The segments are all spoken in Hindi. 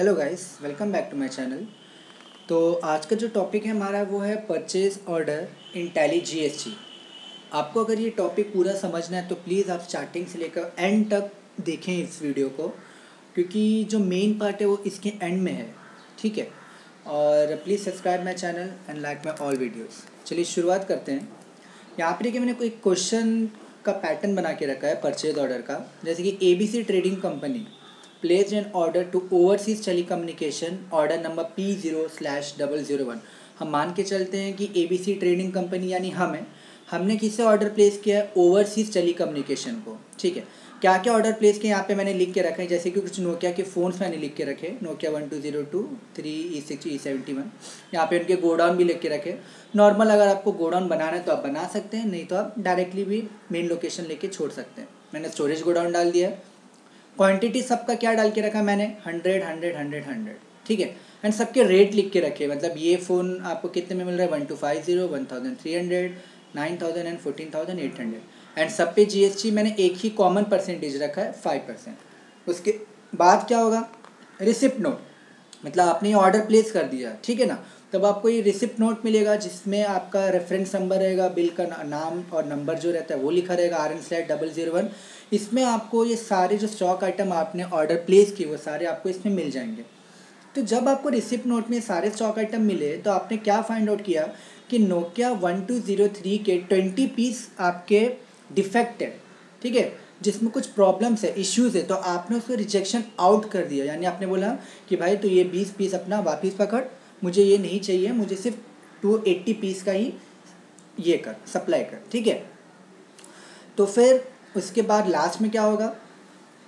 Hello guys, welcome back to my channel. तो आज का जो टॉपिक है हमारा वो है purchase order in Tally GST. आपको अगर ये टॉपिक पूरा समझना है तो प्लीज़ आप स्टार्टिंग से लेकर एंड तक देखें इस वीडियो को, क्योंकि जो मेन पार्ट है वो इसके एंड में है। ठीक है, और please subscribe my channel and like my all videos. चलिए शुरुआत करते हैं। यहाँ पर देखिए मैंने कोई क्वेश्चन का पैटर्न बना के रखा है परचेज ऑर्डर का, जैसे कि ABC trading company placed an order to overseas telecommunication order number P0/001। हम मान के चलते हैं कि ABC ट्रेडिंग कंपनी यानी हमने किससे ऑर्डर प्लेस किया है? ओवरसीज़ टेलीकम्युनिकेशन को। ठीक है, क्या क्या ऑर्डर प्लेस किया यहाँ पे मैंने लिख के रखा है, जैसे कि कुछ नोकिया के फ़ोन्स मैंने लिख के रखे, नोकिया 1202, 3E6, E71। यहाँ पे उनके गोडाउन भी लिख के रखे। नॉर्मल अगर आपको गोडाउन बनाना है तो आप बना सकते हैं, नहीं तो आप डायरेक्टली भी मेन लोकेशन लेके छोड़ सकते हैं। मैंने स्टोरेज गोडाउन डाल दिया है। क्वांटिटी सबका क्या डाल के रखा मैंने? 100 100 100 100। ठीक है, एंड सबके रेट लिख के रखे, मतलब ये फ़ोन आपको कितने में मिल रहा है? 1250, 1300, 9000 एंड 14800। एंड सब पे जीएसटी मैंने एक ही कॉमन परसेंटेज रखा है, 5%। उसके बाद क्या होगा? रिसिप्ट नोट, मतलब आपने ऑर्डर प्लेस कर दिया, ठीक है ना, तब आपको ये रिसिप्ट नोट मिलेगा जिसमें आपका रेफरेंस नंबर रहेगा, बिल का नाम और नंबर जो रहता है वो लिखा रहेगा, RN/001। इसमें आपको ये सारे जो स्टॉक आइटम आपने ऑर्डर प्लेस किए वो सारे आपको इसमें मिल जाएंगे। तो जब आपको रिसिप्ट नोट में सारे स्टॉक आइटम मिले तो आपने क्या फाइंड आउट किया कि नोकिया 1203 के 20 पीस आपके डिफेक्ट है, ठीक है, जिसमें कुछ प्रॉब्लम्स है, इश्यूज़ है, तो आपने उसको रिजेक्शन आउट कर दिया। यानी आपने बोला कि भाई तो ये 20 पीस अपना वापस पकड़, मुझे ये नहीं चाहिए, मुझे सिर्फ 280 पीस का ही ये कर, सप्लाई कर। ठीक है, तो फिर उसके बाद लास्ट में क्या होगा?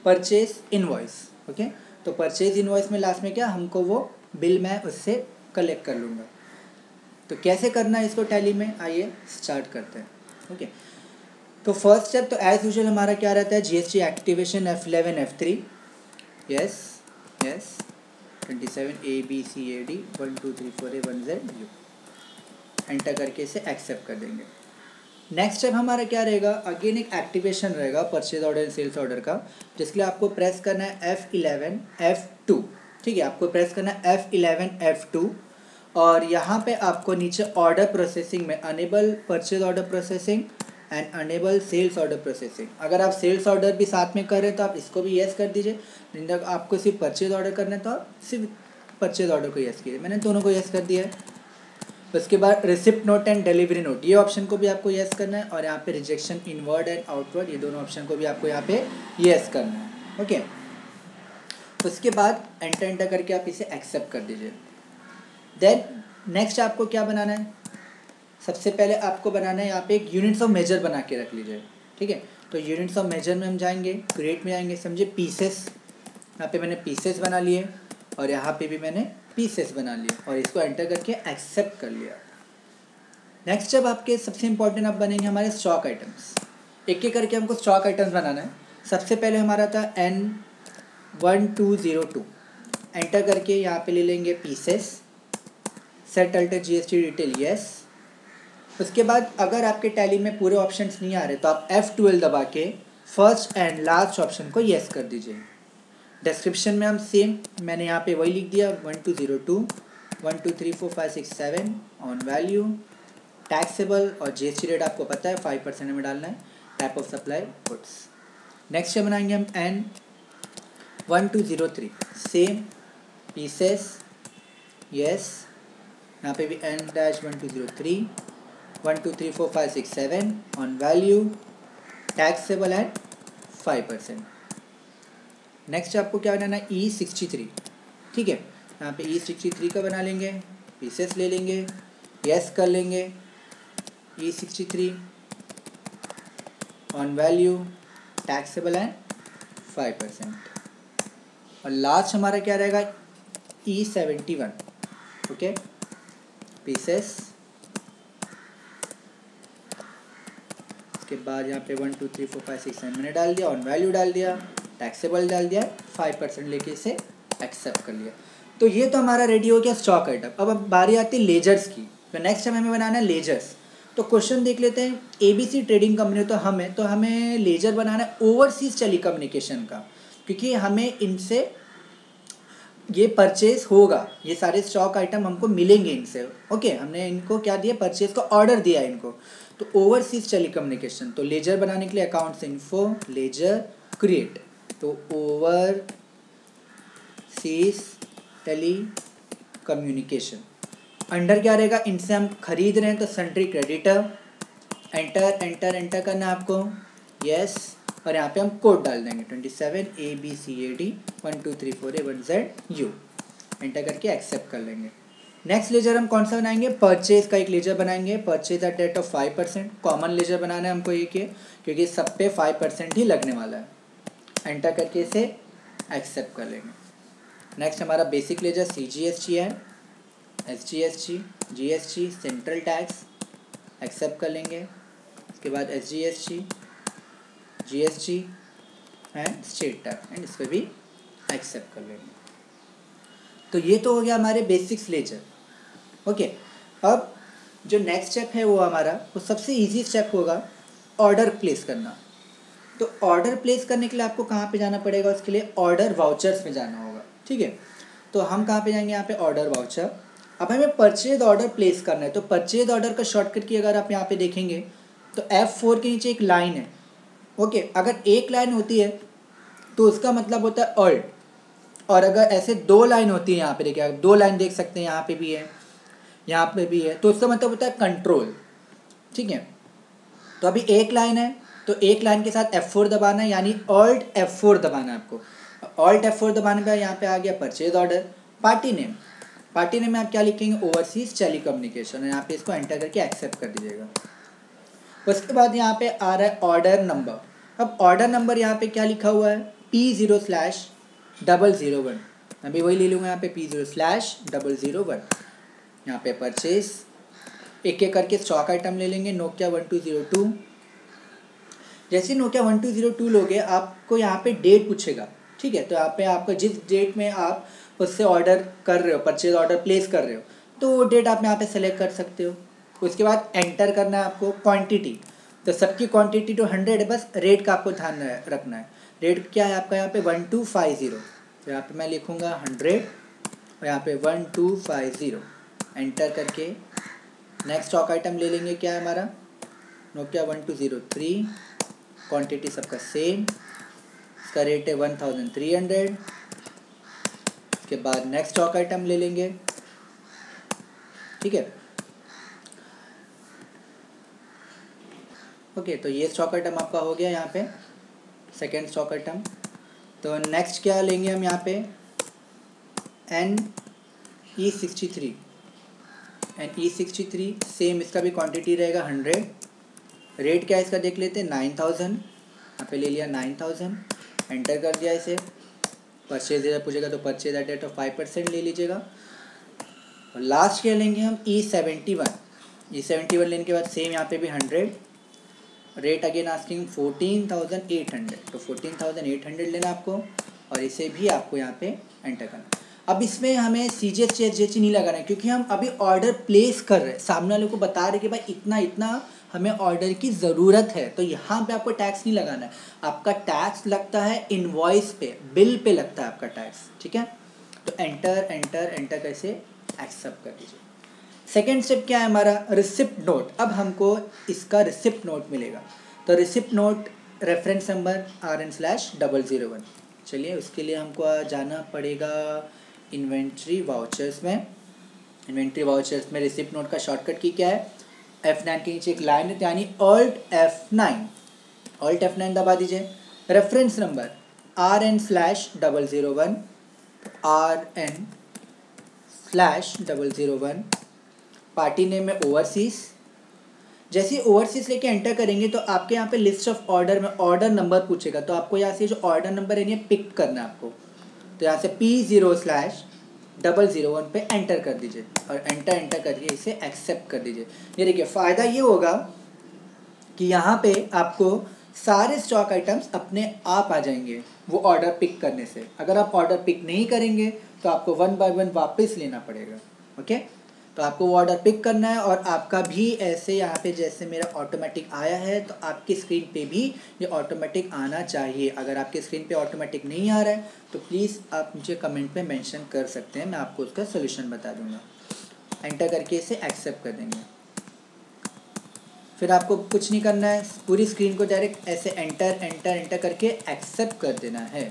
Purchase invoice. ओके, तो परचेज इनवॉइस में लास्ट में क्या, हमको वो बिल मैं उससे कलेक्ट कर लूँगा। तो कैसे करना है इसको टैली में, आइए स्टार्ट करते हैं। ओके, तो फर्स्ट स्टेप तो एज यूजुअल हमारा क्या रहता है? GST activation F11 F3 yes yes 27 ABCAD 1 2 3 4 A 1 Z U enter करके इसे एक्सेप्ट कर देंगे। नेक्स्ट स्टेप हमारा क्या रहेगा? अगेन एक एक्टिवेशन रहेगा purchase order and sales order का, जिसके लिए आपको प्रेस करना है F11 F2। ठीक है, आपको प्रेस करना है F11 F2 और यहाँ पे आपको नीचे ऑर्डर प्रोसेसिंग में enable purchase order processing and enable sales order processing. अगर आप सेल्स ऑर्डर भी साथ में कर रहे हैं तो आप इसको भी येस कर दीजिए, नहीं तो आपको सिर्फ परचेज ऑर्डर करना है तो आप सिर्फ परचेज ऑर्डर को येस कीजिए। मैंने दोनों को येस कर दिया है। उसके बाद receipt note and delivery note, ये ऑप्शन को भी आपको येस करना है, और यहाँ पे रिजेक्शन इनवर्ड एंड आउटवर्ड, ये दोनों ऑप्शन को भी आपको यहाँ पे येस करना है। ओके, उसके बाद एंटर करके आप इसे एक्सेप्ट कर दीजिए। देन नेक्स्ट आपको क्या बनाना है? सबसे पहले आपको बनाना है यहाँ पे एक यूनिट्स ऑफ मेजर बना के रख लीजिए। ठीक है, तो यूनिट्स ऑफ मेजर में हम जाएंगे, क्रिएट में आएंगे, समझे पीसेस, यहाँ पे मैंने पीसेस बना लिए और यहाँ पे भी मैंने पीसेस बना लिए और इसको एंटर करके एक्सेप्ट कर लिया। नेक्स्ट जब आपके सबसे इंपॉर्टेंट अब बनेंगे हमारे स्टॉक आइटम्स। एक एक करके हमको स्टॉक आइटम्स बनाना है। सबसे पहले हमारा था N1202, एंटर करके यहाँ पे ले लेंगे pieces, set alter GST detail yes. उसके बाद अगर आपके टैली में पूरे ऑप्शंस नहीं आ रहे तो आप F12 दबा के फर्स्ट एंड लास्ट ऑप्शन को येस कर दीजिए। डिस्क्रिप्शन में हम सेम मैंने यहाँ पे वही लिख दिया, 1202 1 2 3 4 5 6 7 ऑन वैल्यू, टैक्सेबल और जीएसटी रेट आपको पता है 5% में डालना है, type of supply goods. Next बनाएंगे हम N1203, सेम पीसेस यस, यहाँ पे भी N-1203 1 2 3 4 5 6 7 on value, taxable at 5%। Next आपको क्या बनाना है? E63। ठीक है, यहाँ पे E63 का बना लेंगे, पीसेस ले लेंगे, यस कर लेंगे, E63 on value, taxable and 5%। और लास्ट हमारा क्या रहेगा? E71। ओके, पीसेस, उसके बाद यहाँ पे 1 2 3 4 5 6 7 मैंने डाल दिया, ऑन वैल्यू डाल दिया, टैक्सेबल डाल दिया, 5% लेके इसे एक्सेप्ट कर लिया। तो ये तो हमारा रेडी हो गया स्टॉक आइटम। अब बारी आती है लेजर्स की। तो नेक्स्ट टाइम हमें बनाना है लेजर्स। तो क्वेश्चन देख लेते हैं, एबीसी ट्रेडिंग कंपनी तो हमें लेजर बनाना है ओवरसीज टेलीकम्युनिकेशन का, क्योंकि हमें इनसे ये परचेज होगा, ये सारे स्टॉक आइटम हमको मिलेंगे इनसे। ओके, हमने इनको क्या दिया, परचेज का ऑर्डर दिया इनको। तो ओवरसीज टेली कम्युनिकेशन, तो लेजर बनाने के लिए अकाउंट्स इन्फो लेजर क्रिएट, तो ओवरसीज टेली कम्युनिकेशन। अंडर क्या रहेगा, इनसे हम खरीद रहे हैं तो sundry creditor, enter enter enter करना है आपको, यस। और यहाँ पे हम कोड डाल देंगे 27 ABCAD 12348 एंटर करके एक्सेप्ट कर लेंगे। नेक्स्ट लेजर हम कौन सा बनाएंगे, परचेज का एक लेजर बनाएंगे, purchase at rate of 5%। Common ledger बनाना है हमको ये क्योंकि सब पे 5% ही लगने वाला है। एंटर करके इसे एक्सेप्ट कर लेंगे। नेक्स्ट हमारा बेसिक लेजर CGST है, SGST, GST, central tax, accept कर लेंगे। उसके बाद SGST, GST and state tax, and इस पर भी एक्सेप्ट कर लेंगे। तो ये तो हो गया हमारे बेसिक्स लेजर। ओके, अब जो नेक्स्ट स्टेप है वो हमारा, वो सबसे इजी स्टेप होगा, ऑर्डर प्लेस करना। तो ऑर्डर प्लेस करने के लिए आपको कहाँ पे जाना पड़ेगा, उसके लिए ऑर्डर वाउचर्स में जाना होगा। ठीक है, तो हम कहाँ पे जाएंगे, यहाँ पे ऑर्डर वाउचर। अब हमें परचेज ऑर्डर प्लेस करना है, तो परचेज ऑर्डर का शॉर्टकट की अगर आप यहाँ पे देखेंगे तो F4 के नीचे एक लाइन है। ओके, अगर एक लाइन होती है तो उसका मतलब होता है ऑल्ट, और अगर ऐसे दो लाइन होती है, यहाँ पे देखिए आप दो लाइन देख सकते हैं, यहाँ पे भी है, यहाँ पे भी है, तो उसका मतलब होता है कंट्रोल। ठीक है, तो अभी एक लाइन है तो एक लाइन के साथ F4 दबाना है, यानी ऑल्ट F4 दबाना है आपको। ऑल्ट F4 दबाने पर यहाँ पे आ गया purchase order. Party name, party name में आप क्या लिखेंगे, ओवरसीज टेली कम्युनिकेशन, यहाँ पे इसको एंटर करके एक्सेप्ट कर दीजिएगा। उसके बाद यहाँ पे आ रहा है ऑर्डर नंबर। अब ऑर्डर नंबर यहाँ पे क्या लिखा हुआ है, P0/001, मैं भी वही ले लूँगा यहाँ पे P0/001। यहाँ पे परचेज, एक एक करके स्टॉक आइटम ले लेंगे। नोकिया 1202, जैसे नोकिया 1202 लोगे आपको यहाँ पे डेट पूछेगा। ठीक है, तो यहाँ पे आपको जिस डेट में आप उससे ऑर्डर कर रहे हो, परचेज ऑर्डर प्लेस कर रहे हो, तो वो डेट आप यहाँ पे सेलेक्ट कर सकते हो। उसके बाद एंटर करना है आपको क्वांटिटी, तो सबकी क्वांटिटी तो 100 है, बस रेट का आपको ध्यान रखना है। रेट क्या है आपका यहाँ पे 1250, तो यहाँ पे मैं लिखूँगा 100 और यहाँ पे 1250 एंटर करके नेक्स्ट स्टॉक आइटम ले लेंगे। क्या है हमारा, नोकिया 1203, क्वांटिटी सबका सेम, इसका रेट है 1300। उसके बाद नेक्स्ट स्टॉक आइटम ले लेंगे। ठीक है, ओके, तो ये स्टॉक आइटम आपका हो गया यहाँ पे सेकेंड स्टॉक आइटम। तो नेक्स्ट क्या लेंगे हम यहाँ पे, NE63, NE63 सेम, इसका भी क्वांटिटी रहेगा 100। रेट क्या है इसका देख लेते हैं, 9000, यहाँ पे ले लिया 9000, एंटर कर दिया इसे। परचेज पूछेगा तो परचेज एट रेट ऑफ 5% ले लीजिएगा। और लास्ट क्या लेंगे हम, E71, E71 लेने के बाद सेम यहाँ पे भी 100, रेट अगेन आस्किंग 14,800, तो 14,800 लेना आपको, और इसे भी आपको यहाँ पे एंटर करना। अब इसमें हमें CGST SGST नहीं लगाना है, क्योंकि हम अभी ऑर्डर प्लेस कर रहे हैं, सामने वाले को बता रहे कि भाई इतना इतना हमें ऑर्डर की ज़रूरत है, तो यहाँ पे आपको टैक्स नहीं लगाना है। आपका टैक्स लगता है इनवॉइस पे, बिल पे लगता है आपका टैक्स। ठीक है, तो एंटर एंटर एंटर कैसे एक्सेप्ट कर दीजिए। सेकेंड स्टेप क्या है हमारा, रिसिप्ट नोट। अब हमको इसका रिसिप्ट नोट मिलेगा, तो receipt note reference number RN/001। चलिए, उसके लिए हमको जाना पड़ेगा इन्वेंट्री वाउचर्स में। इन्वेंट्री वाउचर्स में रिसिप्ट नोट का शॉर्टकट की क्या है, F9 के नीचे एक लाइन है, यानी ऑल्ट F9 दबा दीजिए। Reference number RN/001, RN/001। Party name में ओवरसीज। जैसे ओवरसीज लेके एंटर करेंगे तो आपके यहाँ पे लिस्ट ऑफ ऑर्डर में ऑर्डर नंबर पूछेगा, तो आपको यहाँ से जो ऑर्डर नंबर है ये पिक करना है आपको। तो यहाँ से P0/001 पे एंटर कर दीजिए, और एंटर करके इसे एक्सेप्ट कर दीजिए। ये देखिए, फ़ायदा ये होगा कि यहाँ पे आपको सारे स्टॉक आइटम्स अपने आप आ जाएंगे वो ऑर्डर पिक करने से। अगर आप ऑर्डर पिक नहीं करेंगे तो आपको 1 बाय 1 वापस लेना पड़ेगा। ओके, तो आपको वो ऑर्डर पिक करना है और आपका भी ऐसे यहाँ पे जैसे मेरा ऑटोमेटिक आया है तो आपकी स्क्रीन पे भी ये ऑटोमेटिक आना चाहिए। अगर आपकी स्क्रीन पे ऑटोमेटिक नहीं आ रहा है तो प्लीज़ आप मुझे कमेंट पे मेंशन कर सकते हैं, मैं आपको उसका सोल्यूशन बता दूंगा। एंटर करके इसे एक्सेप्ट कर देंगे। फिर आपको कुछ नहीं करना है, पूरी स्क्रीन को डायरेक्ट ऐसे एंटर एंटर एंटर करके एक्सेप्ट कर देना है।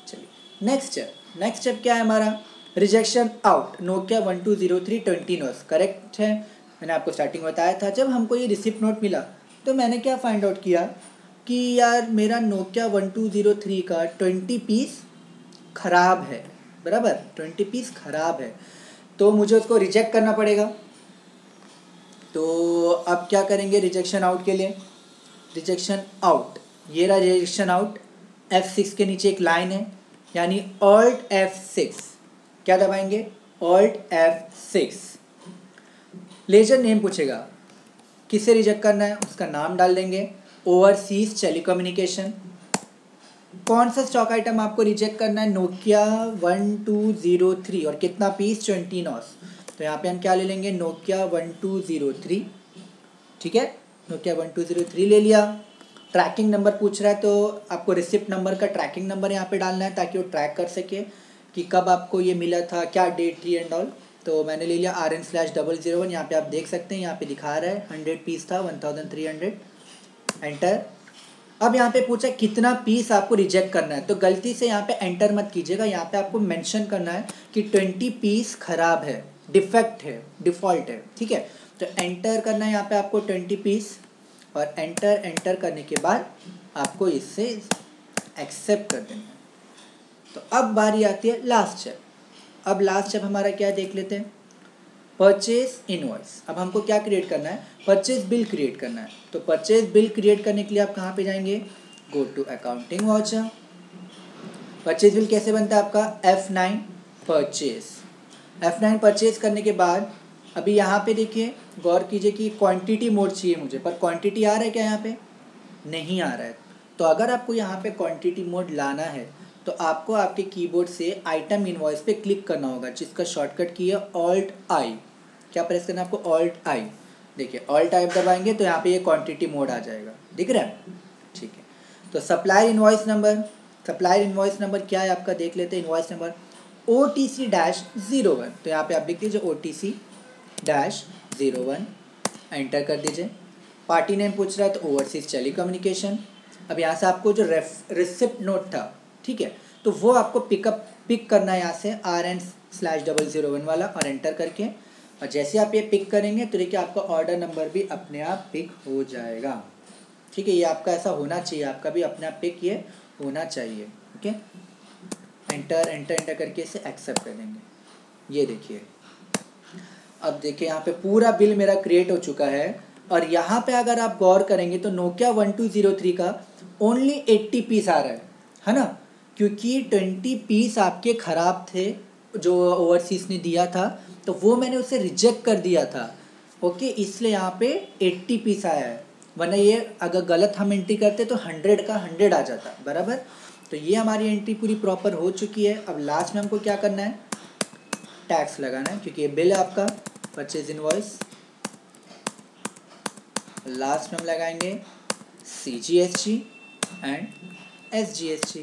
चलिए नेक्स्ट स्टेप क्या है हमारा, rejection out Nokia 1203 20 notes correct है। मैंने आपको स्टार्टिंग बताया था जब हमको ये रिसिप्ट नोट मिला तो मैंने क्या फाइंड आउट किया कि यार मेरा नोकिया 1203 का 20 पीस ख़राब है, बराबर 20 पीस ख़राब है, तो मुझे उसको रिजेक्ट करना पड़ेगा। तो अब क्या करेंगे रिजेक्शन आउट के लिए, रिजेक्शन आउट, ये रहा रिजेक्शन आउट। F6 के नीचे एक लाइन है यानी Alt F6, क्या दबाएंगे Alt F6। लेजर नेम पूछेगा, किसे रिजेक्ट करना है उसका नाम डाल देंगे, ओवरसीज टेलीकम्युनिकेशन। कौन सा स्टॉक आइटम आपको रिजेक्ट करना है, नोकिया 1203 और कितना पीस 20 नॉस। तो यहाँ पे हम क्या ले लेंगे नोकिया 1203, ठीक है नोकिया 1203 ले लिया। ट्रैकिंग नंबर पूछ रहा है तो आपको रिसिप्ट नंबर का ट्रैकिंग नंबर यहाँ पे डालना है ताकि वो ट्रैक कर सके कि कब आपको ये मिला था, क्या डेट थी एंड ऑल। तो मैंने ले लिया RN/001, यहाँ पे आप देख सकते हैं यहाँ पे दिखा रहा है 100 पीस था 1300, एंटर। अब यहाँ पे पूछा कितना पीस आपको रिजेक्ट करना है, तो गलती से यहाँ पे एंटर मत कीजिएगा, यहाँ पे आपको मेंशन करना है कि 20 पीस खराब है, डिफेक्ट है, डिफ़ॉल्ट है, ठीक है। तो एंटर करना है यहाँ पे आपको 20 पीस और एंटर करने के बाद आपको इससे एक्सेप्ट कर देना है। तो अब बारी आती है लास्ट स्टेप। अब लास्ट स्टेप हमारा क्या देख लेते हैं, परचेज इनवॉइस। अब हमको क्या क्रिएट करना है, परचेज बिल क्रिएट करना है। तो परचेज बिल क्रिएट करने के लिए आप कहाँ पे जाएंगे, go to accounting voucher. Purchase bill कैसे बनता है आपका, F9 परचेज। F9 परचेज करने के बाद अभी यहाँ पे देखिए गौर कीजिए कि क्वांटिटी मोड चाहिए मुझे, पर क्वांटिटी आ रहा है क्या यहाँ पे, नहीं आ रहा है। तो अगर आपको यहाँ पे क्वांटिटी मोड लाना है तो आपको आपके कीबोर्ड से आइटम इनवॉइस पे क्लिक करना होगा, जिसका शॉर्टकट की है Alt I। क्या प्रेस करना है आपको, Alt I। देखिए Alt I दबाएंगे तो यहाँ पे ये क्वांटिटी मोड आ जाएगा, दिख रहा है, ठीक है। तो supplier invoice number, supplier invoice number क्या है आपका देख लेते हैं। इनवॉइस नंबर OTC-01, तो यहाँ पे आप लिख दीजिए OTC-01, एंटर कर दीजिए। पार्टी नेम पूछ रहा है तो ओवरसीज टेलीकम्युनिकेशन। अब यहाँ से आपको जो रिसिप्ट नोट था, ठीक है, तो वो आपको पिक करना है यहाँ से RN/001 वाला और एंटर करके। और जैसे आप ये पिक करेंगे तो देखिए आपका ऑर्डर नंबर भी अपने आप पिक हो जाएगा, ठीक है। ये आपका ऐसा होना चाहिए, आपका भी अपने आप पिक ये होना चाहिए, ठीक है। एंटर करके इसे एक्सेप्ट कर देंगे। ये देखिए अब देखिए यहाँ पे पूरा बिल मेरा क्रिएट हो चुका है। और यहाँ पे अगर आप गौर करेंगे तो नोकिया 1203 का ओनली 80 पीस आ रहा है ना, क्योंकि 20 पीस आपके ख़राब थे जो ओवरसीज ने दिया था, तो वो मैंने उसे रिजेक्ट कर दिया था, ओके, इसलिए यहाँ पे 80 पीस आया है। वरना ये अगर गलत हम एंट्री करते तो 100 का 100 आ जाता, बराबर। तो ये हमारी एंट्री पूरी प्रॉपर हो चुकी है। अब लास्ट में हमको क्या करना है, टैक्स लगाना है, क्योंकि ये बिल है आपका परचेज इनवॉइस। लास्ट में हम लगाएंगे CGST एंड SGST।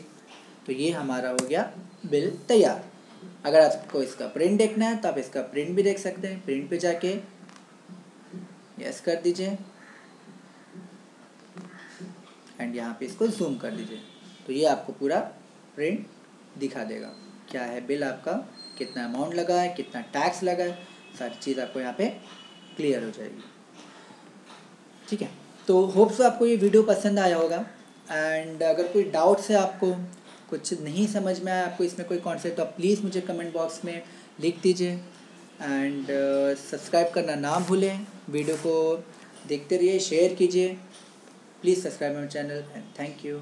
तो ये हमारा हो गया बिल तैयार। अगर आपको इसका प्रिंट देखना है तो आप इसका प्रिंट भी देख सकते हैं। प्रिंट पे जाके यस कर दीजिए एंड यहाँ पे इसको जूम कर दीजिए, तो ये आपको पूरा प्रिंट दिखा देगा क्या है बिल आपका, कितना अमाउंट लगा है, कितना टैक्स लगा है, सारी चीज़ आपको यहाँ पे क्लियर हो जाएगी, ठीक है। तो होप सो आपको ये वीडियो पसंद आया होगा। एंड अगर कोई डाउट्स है, आपको कुछ नहीं समझ में आया, आपको इसमें कोई कॉन्सेप्ट, तो आप प्लीज़ मुझे कमेंट बॉक्स में लिख दीजिए। एंड सब्सक्राइब करना ना भूलें, वीडियो को देखते रहिए, शेयर कीजिए, please subscribe my channel and thank you.